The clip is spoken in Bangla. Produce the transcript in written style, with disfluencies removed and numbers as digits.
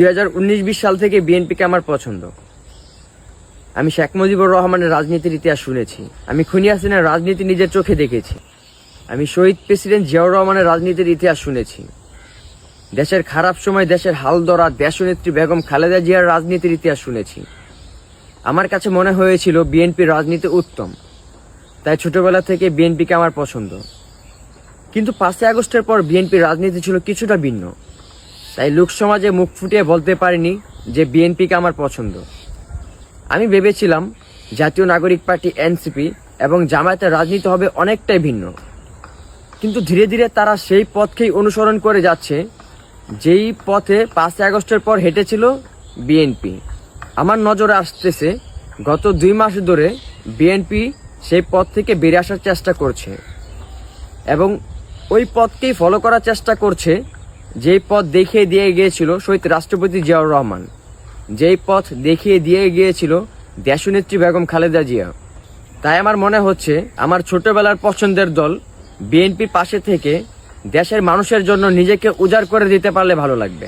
2019-20 সাল থেকে বিএনপিকে আমার পছন্দ। আমি শেখ মুজিবুর রহমানের রাজনীতির ইতিহাস শুনেছি, আমি খুনি হাসিনার রাজনীতি নিজের চোখে দেখেছি, আমি শহীদ প্রেসিডেন্ট জিয়াউর রহমানের রাজনীতির ইতিহাস শুনেছি, দেশের খারাপ সময় দেশের হাল ধরা দেশনেত্রী বেগম খালেদা জিয়ার রাজনীতির ইতিহাস শুনেছি। আমার কাছে মনে হয়েছিল বিএনপির রাজনীতি উত্তম, তাই ছোটবেলা থেকে বিএনপিকে আমার পছন্দ। কিন্তু 5ই আগস্টের পর বিএনপির রাজনীতি ছিল কিছুটা ভিন্ন, তাই লোকসমাজে মুখ ফুটিয়ে বলতে পারিনি যে বিএনপিকে আমার পছন্দ। আমি ভেবেছিলাম জাতীয় নাগরিক পার্টি এনসিপি এবং জামায়াতের রাজনীতি হবে অনেকটাই ভিন্ন, কিন্তু ধীরে ধীরে তারা সেই পথকেই অনুসরণ করে যাচ্ছে যেই পথে 5ই আগস্টের পর হেঁটেছিল বিএনপি। আমার নজরে আসতেছে গত 2 মাস ধরে বিএনপি সেই পথ থেকে বেরিয়ে আসার চেষ্টা করছে এবং ওই পথকেই ফলো করার চেষ্টা করছে যেই পথ দেখিয়ে দিয়ে গিয়েছিল শহীদ রাষ্ট্রপতি জিয়াউর রহমান, যেই পথ দেখিয়ে দিয়ে গিয়েছিল দেশনেত্রী বেগম খালেদা জিয়া। তাই আমার মনে হচ্ছে আমার ছোটবেলার পছন্দের দল বিএনপির পাশে থেকে দেশের মানুষের জন্য নিজেকে উজাড় করে দিতে পারলে ভালো লাগবে।